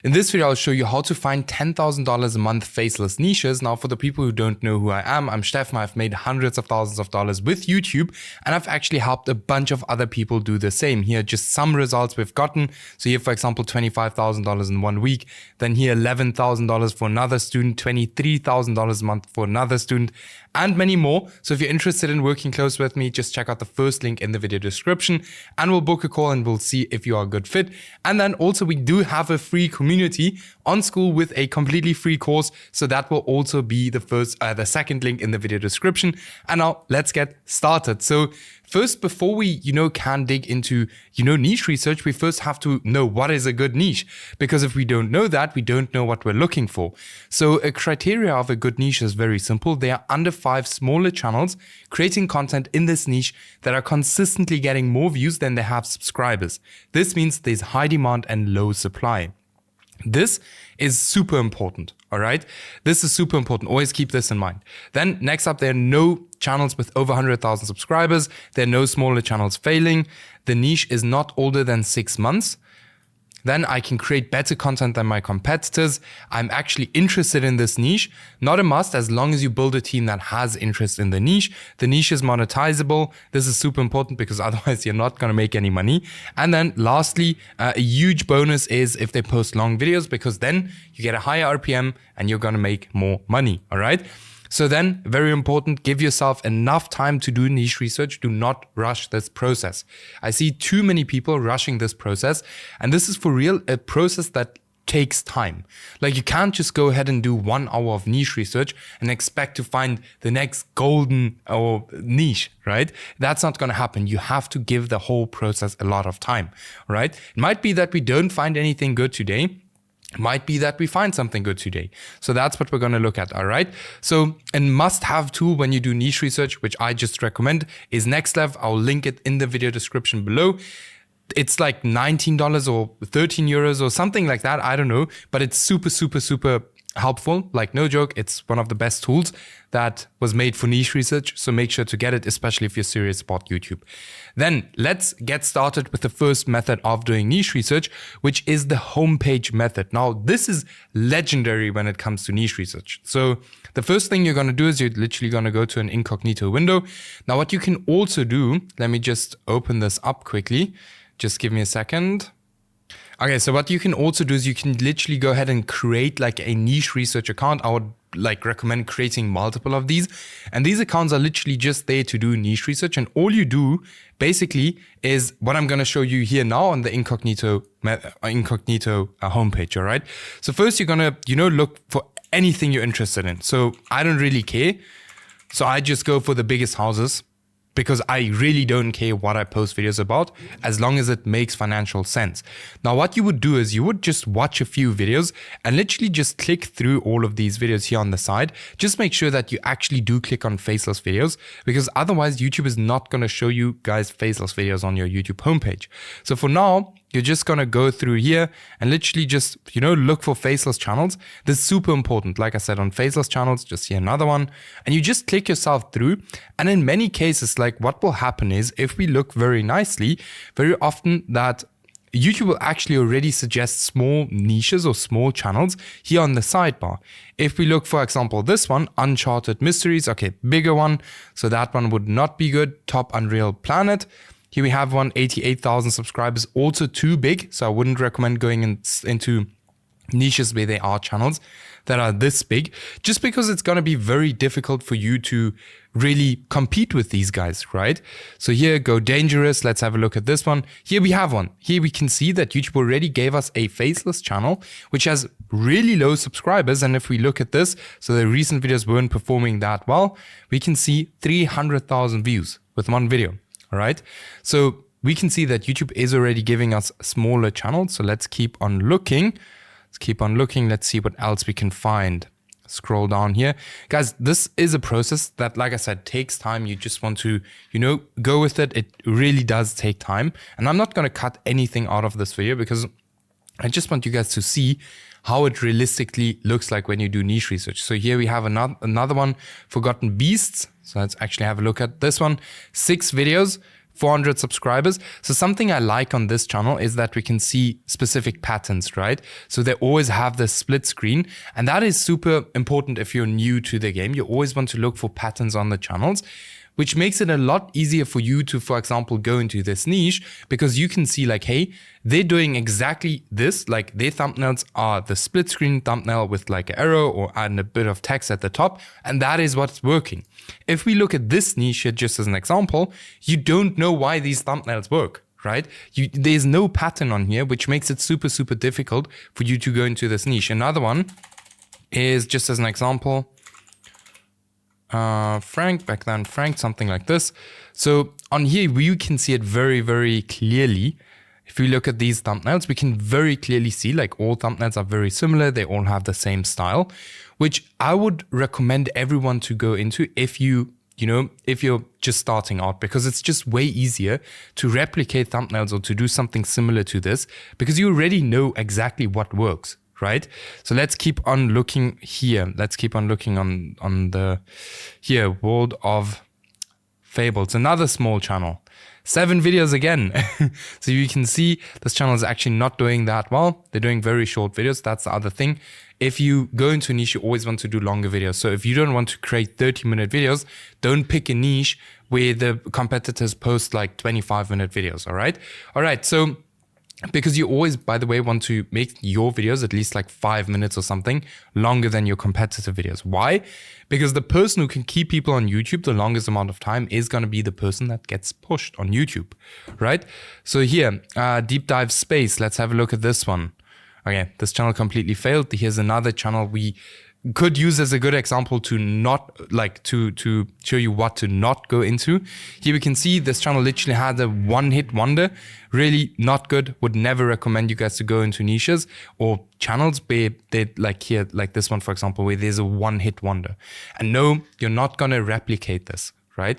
In this video, I'll show you how to find $10,000 a month faceless niches. Now, for the people who don't know who I am, I'm Steffen. I've made hundreds of thousands of dollars with YouTube, and I've actually helped a bunch of other people do the same. Here are just some results we've gotten. So here, for example, $25,000 in 1 week. Then here, $11,000 for another student, $23,000 a month for another student, and many more. So if you're interested in working close with me, just check out the first link in the video description and we'll book a call and we'll see if you are a good fit. And then also we do have a free community on Skool with a completely free course. So that will also be the second link in the video description. And now let's get started. So first, before we, can dig into, niche research, we first have to know what is a good niche. Because if we don't know that, we don't know what we're looking for. So a criteria of a good niche is very simple. They are under 5 smaller channels creating content in this niche that are consistently getting more views than they have subscribers. This means there's high demand and low supply. This is super important, all right? This is super important. Always keep this in mind. Then next up, there are no channels with over 100,000 subscribers. There are no smaller channels failing. The niche is not older than 6 months. Then I can create better content than my competitors. I'm actually interested in this niche. Not a must as long as you build a team that has interest in the niche. The niche is monetizable. This is super important because otherwise you're not going to make any money. And then lastly, a huge bonus is if they post long videos because then you get a higher RPM and you're going to make more money. All right. So then, very important, give yourself enough time to do niche research. Do not rush this process. I see too many people rushing this process, and this is for real a process that takes time. Like you can't just go ahead and do 1 hour of niche research and expect to find the next golden niche, right? That's not going to happen. You have to give the whole process a lot of time, right? It might be that we don't find anything good today. Might be that we find something good today. So that's what we're going to look at, all right? So a must-have tool when you do niche research, which I just recommend, is ElevenLabs. I'll link it in the video description below. It's like $19 or 13 euros or something like that. I don't know, but it's super, super, super helpful. Like no joke, it's one of the best tools that was made for niche research. So make sure to get it, especially if you're serious about YouTube. Then let's get started with the first method of doing niche research, which is the homepage method. Now, this is legendary when it comes to niche research. So the first thing you're going to do is you're literally going to go to an incognito window. Now, what you can also do, let me just open this up quickly. Just give me a second. Okay, so what you can also do is you can literally go ahead and create like a niche research account. I would recommend creating multiple of these. And these accounts are literally just there to do niche research. And all you do basically is what I'm going to show you here now on the incognito homepage, all right? So first you're going to, look for anything you're interested in. So I don't really care. So I just go for the biggest houses, because I really don't care what I post videos about as long as it makes financial sense. Now, what you would do is you would just watch a few videos and literally just click through all of these videos here on the side. Just make sure that you actually do click on faceless videos because otherwise YouTube is not going to show you guys faceless videos on your YouTube homepage. So for now, you're just going to go through here and literally just, look for faceless channels. This is super important. Like I said, on faceless channels, just see another one. And you just click yourself through. And in many cases, what will happen is if we look very nicely, very often that YouTube will actually already suggest small niches or small channels here on the sidebar. If we look, for example, this one, Uncharted Mysteries, okay, bigger one. So that one would not be good. Top Unreal Planet. Here we have one, 88,000 subscribers, also too big. So I wouldn't recommend going into niches where there are channels that are this big, just because it's going to be very difficult for you to really compete with these guys, right? So here, Go Dangerous. Let's have a look at this one. Here we have one. Here we can see that YouTube already gave us a faceless channel, which has really low subscribers. And if we look at this, so the recent videos weren't performing that well, we can see 300,000 views with one video. All right. So we can see that YouTube is already giving us smaller channels. So let's keep on looking. Let's see what else we can find. Scroll down here. Guys, this is a process that, like I said, takes time. You just want to, go with it. It really does take time. And I'm not going to cut anything out of this video because I just want you guys to see how it realistically looks like when you do niche research. So here we have another one, Forgotten Beasts. So let's actually have a look at this one. 6 videos, 400 subscribers. So something I like on this channel is that we can see specific patterns, right? So they always have this split screen, and that is super important if you're new to the game. You always want to look for patterns on the channels, which makes it a lot easier for you to, for example, go into this niche, because you can see like, hey, they're doing exactly this. Like their thumbnails are the split screen thumbnail with like an arrow or and a bit of text at the top. And that is what's working. If we look at this niche here, just as an example, you don't know why these thumbnails work, right? There's no pattern on here, which makes it super, super difficult for you to go into this niche. Another one is, just as an example, Frank, back then Frank, something like this. So on here, you can see it very, very clearly. If we look at these thumbnails, we can very clearly see like all thumbnails are very similar. They all have the same style, which I would recommend everyone to go into if if you're just starting out, because it's just way easier to replicate thumbnails or to do something similar to this, because you already know exactly what works. Right? So let's keep on looking here. Let's keep on looking on the here, World of Fables, another small channel. 7 videos again. So you can see this channel is actually not doing that well. They're doing very short videos. That's the other thing. If you go into a niche, you always want to do longer videos. So if you don't want to create 30-minute videos, don't pick a niche where the competitors post like 25-minute videos. All right. So because you always, by the way, want to make your videos at least like 5 minutes or something longer than your competitor videos. Why? Because the person who can keep people on YouTube the longest amount of time is going to be the person that gets pushed on YouTube, right? So here, Deep Dive Space. Let's have a look at this one. Okay, this channel completely failed. Here's another channel we could use as a good example to not like to show you what to not go into. Here we can see this channel literally had a one-hit wonder. Really not good. Would never recommend you guys to go into niches or channels where they like here, like this one, for example, where there's a one-hit wonder. And no, you're not gonna replicate this, right?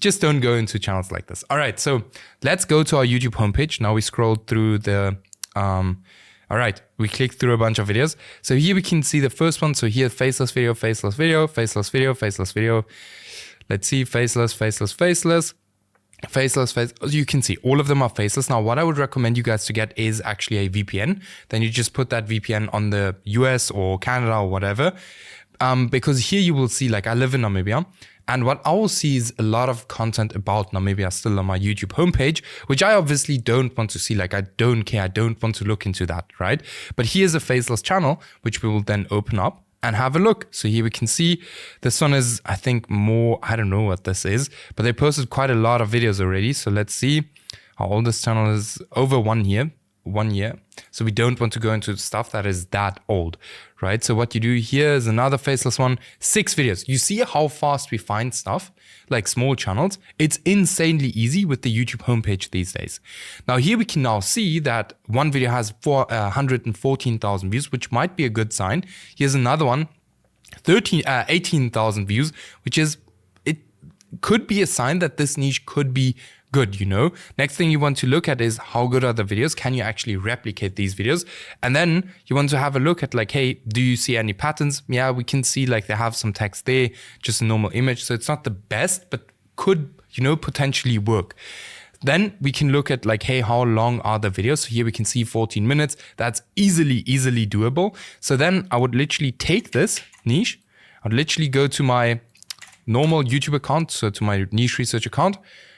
Just don't go into channels like this. All right, so let's go to our YouTube homepage. Now we scroll through the all right, we clicked through a bunch of videos. So here we can see the first one. So here, faceless video, faceless video, faceless video, faceless video. Let's see, faceless, faceless, faceless, faceless, face. You can see all of them are faceless. Now, what I would recommend you guys to get is actually a VPN. Then you just put that VPN on the US or Canada or whatever. Because here you will see, like I live in Namibia, and what I will see is a lot of content about Namibia still on my YouTube homepage, which I obviously don't want to see. Like I don't care. I don't want to look into that, right? But here's a faceless channel, which we will then open up and have a look. So here we can see this one is, I think more, I don't know what this is, but they posted quite a lot of videos already. So let's see how old this channel is. Over 1 year. 1 year. So we don't want to go into stuff that is that old, right? So what you do here is another faceless one, 6 videos. You see how fast we find stuff, like small channels. It's insanely easy with the YouTube homepage these days. Now here we can now see that one video has 114,000 views, which might be a good sign. Here's another one, 18,000 views, which is, it could be a sign that this niche could be good, Next thing you want to look at is how good are the videos? Can you actually replicate these videos? And then you want to have a look at like, hey, do you see any patterns? Yeah, we can see like they have some text there, just a normal image. So it's not the best, but could, potentially work. Then we can look at like, hey, how long are the videos? So here we can see 14 minutes. That's easily doable. So then I would literally take this niche. I'd literally go to my normal YouTube account, so to my niche research account.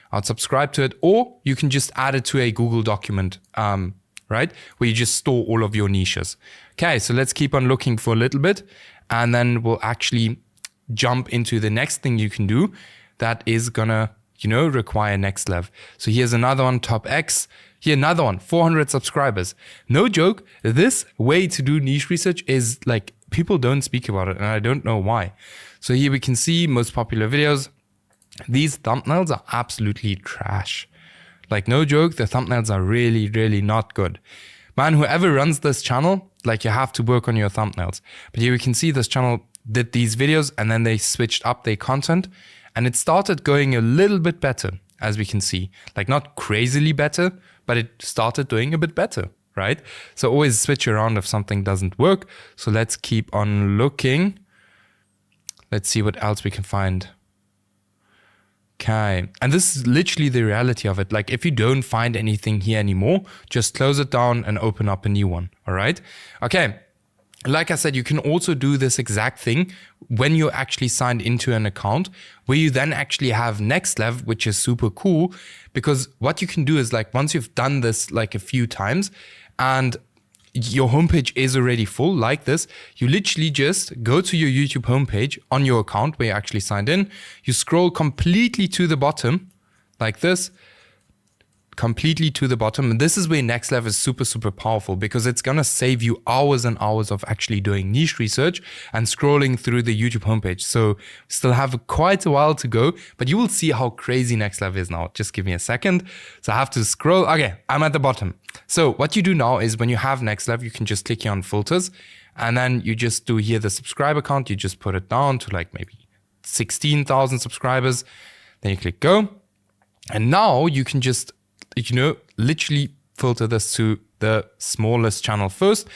I'll subscribe to it, or you can just add it to a Google document, right? Where you just store all of your niches. Okay, so let's keep on looking for a little bit, and then we'll actually jump into the next thing you can do that is gonna, require next level. So here's another one, Top X. Here, another one, 400 subscribers. No joke, this way to do niche research is like, people don't speak about it, and I don't know why. So here we can see most popular videos. These thumbnails are absolutely trash. Like no joke, the thumbnails are really not good. Man, whoever runs this channel, like you have to work on your thumbnails. But here we can see this channel did these videos and then they switched up their content and it started going a little bit better, as we can see. Like not crazily better, but it started doing a bit better, right? So always switch around if something doesn't work. So let's keep on looking. Let's see what else we can find. Okay, and this is literally the reality of it. Like if you don't find anything here anymore, just close it down and open up a new one. All right. Okay. Like I said, you can also do this exact thing when you're actually signed into an account, where you then actually have NextLev, which is super cool, because what you can do is like once you've done this like a few times and your homepage is already full like this, you literally just go to your YouTube homepage on your account where you actually signed in. You scroll completely to the bottom like this, completely to the bottom. And this is where NextLev is super, super powerful, because it's going to save you hours and hours of actually doing niche research and scrolling through the YouTube homepage. So still have quite a while to go, but you will see how crazy NextLev is now. Just give me a second. So I have to scroll. Okay, I'm at the bottom. So what you do now is when you have NextLev, you can just click here on filters, and then you just do here the subscriber count. You just put it down to like maybe 16,000 subscribers. Then you click go. And now you can just, literally filter this to the smallest channel first.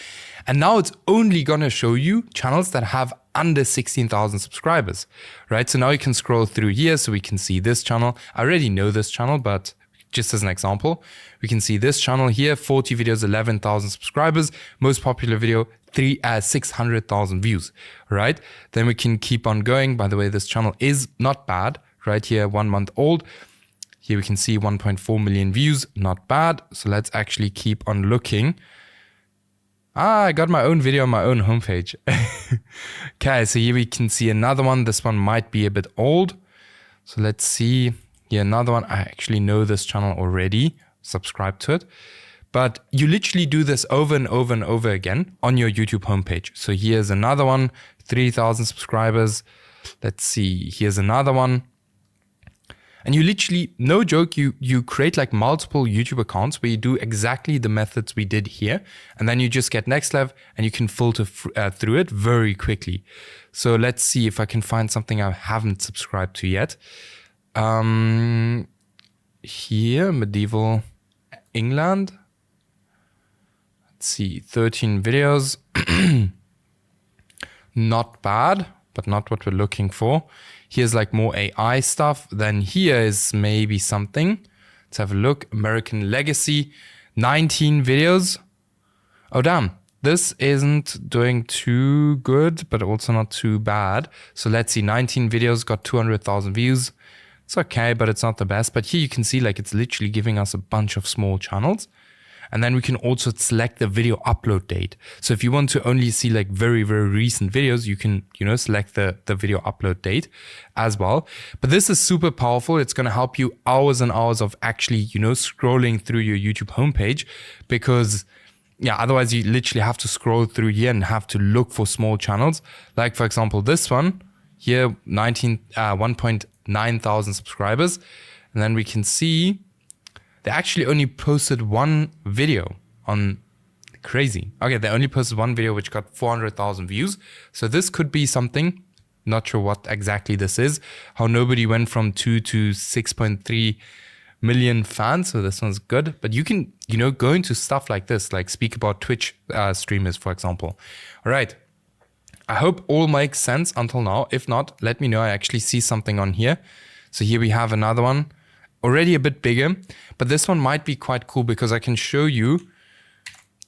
And now it's only going to show you channels that have under 16,000 subscribers, right? So now you can scroll through here so we can see this channel. I already know this channel, but just as an example, we can see this channel here, 40 videos, 11,000 subscribers, most popular video, 600,000 views, right? Then we can keep on going. By the way, this channel is not bad, right here, 1 month old. Here we can see 1.4 million views, not bad. So let's actually keep on looking. I got my own video on my own homepage. Okay, so here we can see another one. This one might be a bit old. So let's see. Here, another one. I actually know this channel already, subscribe to it. But you literally do this over and over and over again on your YouTube homepage. So here's another one, 3,000 subscribers. Let's see, here's another one. And you literally, no joke, you create like multiple YouTube accounts where you do exactly the methods we did here. And then you just get NextLev and you can filter through it very quickly. So let's see if I can find something I haven't subscribed to yet. Here, medieval England. Let's see, 13 videos. Not bad, but not what we're looking for. Here's like more AI stuff. Then here is maybe something. Let's have a look. American Legacy, 19 videos. Oh, damn. This isn't doing too good, but also not too bad. So let's see, 19 videos got 200,000 views. It's okay, but it's not the best. But here you can see like it's literally giving us a bunch of small channels. And then we can also select the video upload date. So if you want to only see like very, very recent videos, you can, select the video upload date as well. But this is super powerful. It's going to help you hours and hours of actually, scrolling through your YouTube homepage, because otherwise you literally have to scroll through here and have to look for small channels. Like for example, this one here, 1.9 thousand subscribers. And then we can see they actually only posted one video on crazy. Okay, they only posted one video which got 400,000 views. So this could be something, not sure what exactly this is, how nobody went from 2 to 6.3 million fans. So this one's good. But you can, go into stuff like this, like speak about Twitch streamers, for example. All right. I hope all makes sense until now. If not, let me know. I actually see something on here. So here we have another one. Already a bit bigger, but this one might be quite cool because I can show you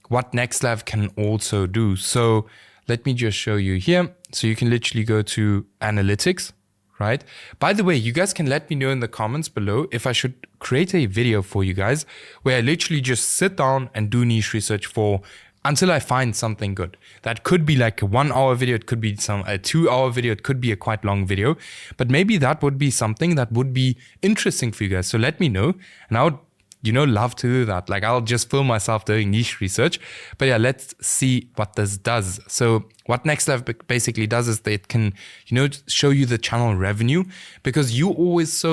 what NextLev can also do. So let me just show you here. So you can literally go to analytics, right? By the way, you guys can let me know in the comments below if I should create a video for you guys where I literally just sit down and do niche research until I find something good. That could be like a 1 hour video. It could be a 2 hour video. It could be a quite long video, but maybe that would be something that would be interesting for you guys. So let me know. And I would, love to do that. Like I'll just film myself doing niche research, but let's see what this does. So what NextLev basically does is that it can, show you the channel revenue, because you always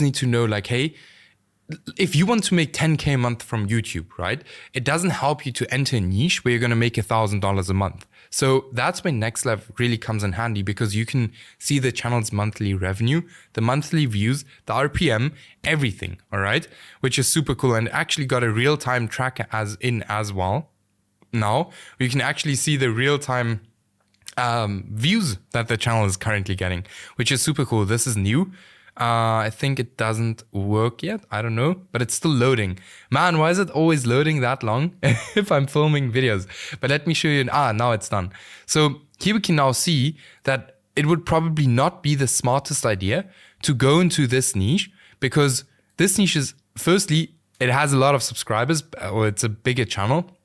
need to know like, hey, if you want to make 10K a month from YouTube, right? It doesn't help you to enter a niche where you're going to make $1,000 a month. So that's when NextLev really comes in handy, because you can see the channel's monthly revenue, the monthly views, the RPM, everything, all right? Which is super cool, and actually got a real-time tracker as well. Now you can actually see the real-time views that the channel is currently getting, which is super cool. This is new. I think it doesn't work yet. I don't know, but it's still loading. Man, why is it always loading that long if I'm filming videos? But let me show you. Now it's done. So here we can now see that it would probably not be the smartest idea to go into this niche, because this niche is, firstly, it has a lot of subscribers, or it's a bigger channel.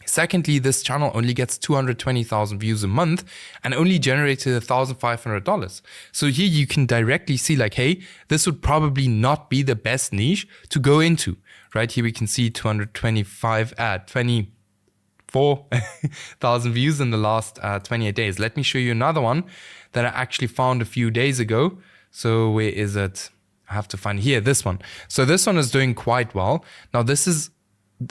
Secondly, this channel only gets 220,000 views a month and only generated $1,500. So here you can directly see like, hey, this would probably not be the best niche to go into, right? Here we can see 24,000 views in the last 28 days. Let me show you another one that I actually found a few days ago. So where is it? I have to find here, this one. So this one is doing quite well. Now this is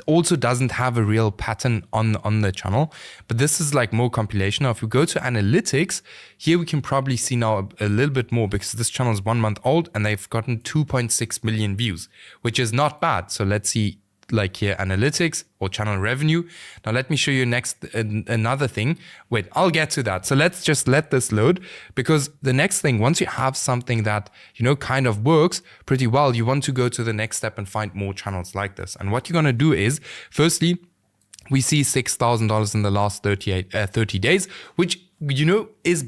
also doesn't have a real pattern on the channel, but this is like more compilation. Now if we go to analytics, here we can probably see now a little bit more, because this channel is 1 month old and they've gotten 2.6 million views, which is not bad. So let's see, like here, analytics or channel revenue. Now let me show you next another thing. Wait, I'll get to that. So let's just let this load, because the next thing, once you have something that, you know, kind of works pretty well, you want to go to the next step and find more channels like this. And what you're going to do is, firstly, we see $6,000 in the last 30 days, which, you know, it's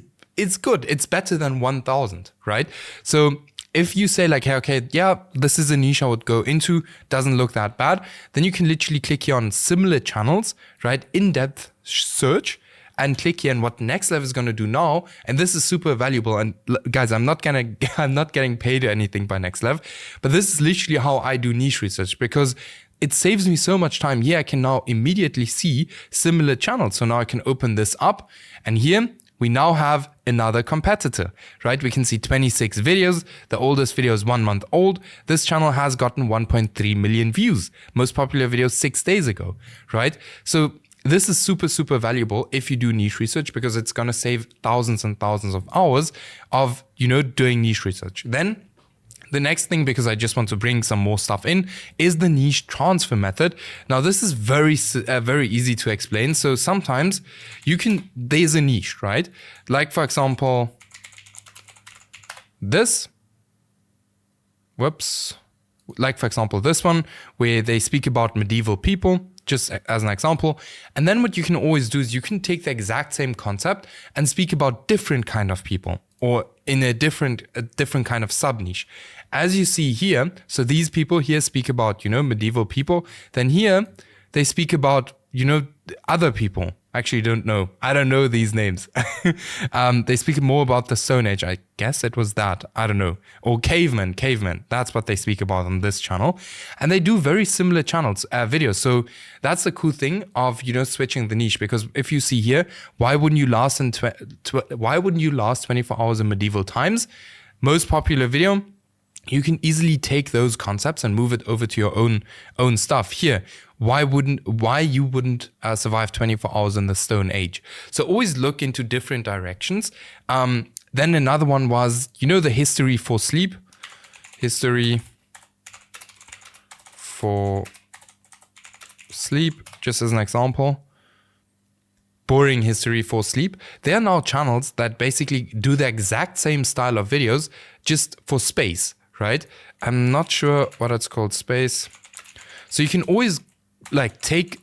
good. It's better than 1,000, right? So if you say like, hey, okay, yeah, this is a niche I would go into, doesn't look that bad, then you can literally click here on similar channels, right? In-depth search, and click here. And what Next Level is going to do now, and this is super valuable. And guys, I'm not getting paid or anything by Next Level, but this is literally how I do niche research, because it saves me so much time. Here I can now immediately see similar channels. So now I can open this up, and here we now have another competitor, right? We can see 26 videos. The oldest video is 1 month old. This channel has gotten 1.3 million views. Most popular video 6 days ago, right? So this is super, super valuable if you do niche research, because it's going to save thousands and thousands of hours of, you know, doing niche research. Then the next thing, because I just want to bring some more stuff in, is the niche transfer method. Now, this is very easy to explain. So sometimes there's a niche, right? Like, for example, this one, where they speak about medieval people, just as an example. And then what you can always do is you can take the exact same concept and speak about different kind of people, or in a different kind of sub niche. As you see here, so these people here speak about, you know, medieval people. Then here they speak about, you know, other people. Actually, I don't know these names. They speak more about the Stone Age. I guess it was that. I don't know. Or cavemen. That's what they speak about on this channel. And they do very similar videos. So that's the cool thing of, you know, switching the niche. Because if you see here, why wouldn't you last 24 hours in medieval times? Most popular video. You can easily take those concepts and move it over to your own stuff. Here, why you wouldn't survive 24 hours in the Stone Age? So always look into different directions. Then another one was, you know, the history for sleep. History for sleep, just as an example. Boring history for sleep. There are now channels that basically do the exact same style of videos, just for space. Right? I'm not sure what it's called, space. So you can always like take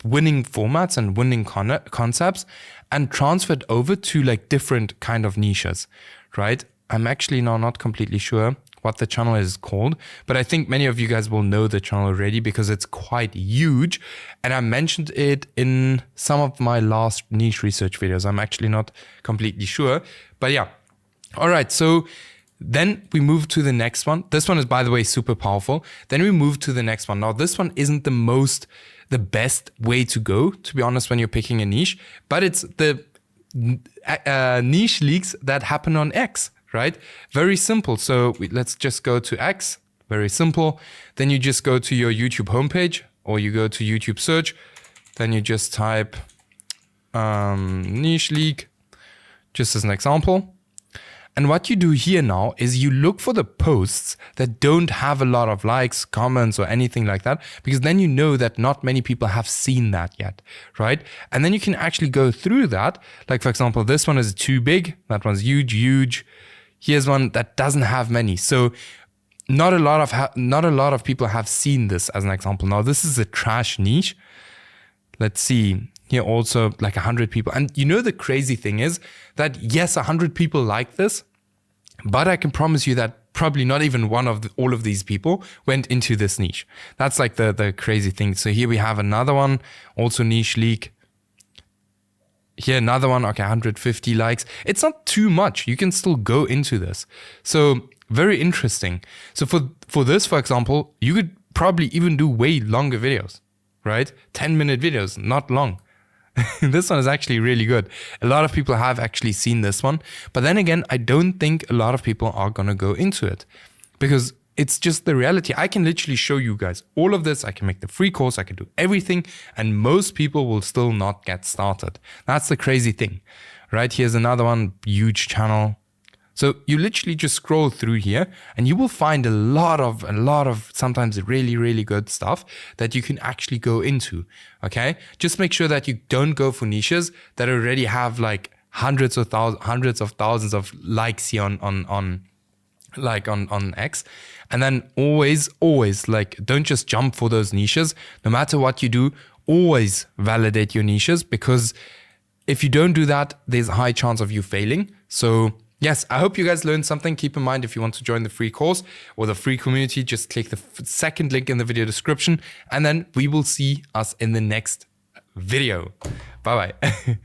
winning formats and winning concepts and transfer it over to like different kind of niches, right? I'm actually now not completely sure what the channel is called, but I think many of you guys will know the channel already because it's quite huge. And I mentioned it in some of my last niche research videos. I'm actually not completely sure, but yeah. All right, so then we move to the next one. This one is, by the way, super powerful. Then we move to the next one. Now, this one isn't the best way to go, to be honest, when you're picking a niche, but it's the niche leaks that happen on X, right? Very simple. So let's just go to X. Very simple. Then you just go to your YouTube homepage, or you go to YouTube search. Then you just type niche leak, just as an example. And what you do here now is you look for the posts that don't have a lot of likes, comments, or anything like that, because then you know that not many people have seen that yet, right? And then you can actually go through that. Like, for example, this one is too big. That one's huge. Here's one that doesn't have many. So not a lot of people have seen this as an example. Now, this is a trash niche. Let's see. Here also like 100 people. And you know, the crazy thing is that yes, 100 people like this, but I can promise you that probably not even one of all of these people went into this niche. That's like the crazy thing. So here we have another one, also niche leak. Here another one, okay, 150 likes. It's not too much. You can still go into this. So very interesting. So for this, for example, you could probably even do way longer videos, right? 10-minute videos, not long. This one is actually really good. A lot of people have actually seen this one. But then again, I don't think a lot of people are going to go into it because it's just the reality. I can literally show you guys all of this. I can make the free course. I can do everything. And most people will still not get started. That's the crazy thing, right? Here's another one, huge channel. So you literally just scroll through here and you will find a lot of sometimes really, really good stuff that you can actually go into. Okay. Just make sure that you don't go for niches that already have like hundreds of thousands of likes here on X. And then always like, don't just jump for those niches. No matter what you do, always validate your niches, because if you don't do that, there's a high chance of you failing. So yes, I hope you guys learned something. Keep in mind, if you want to join the free course or the free community, just click the second link in the video description, and then we will see us in the next video. Bye-bye.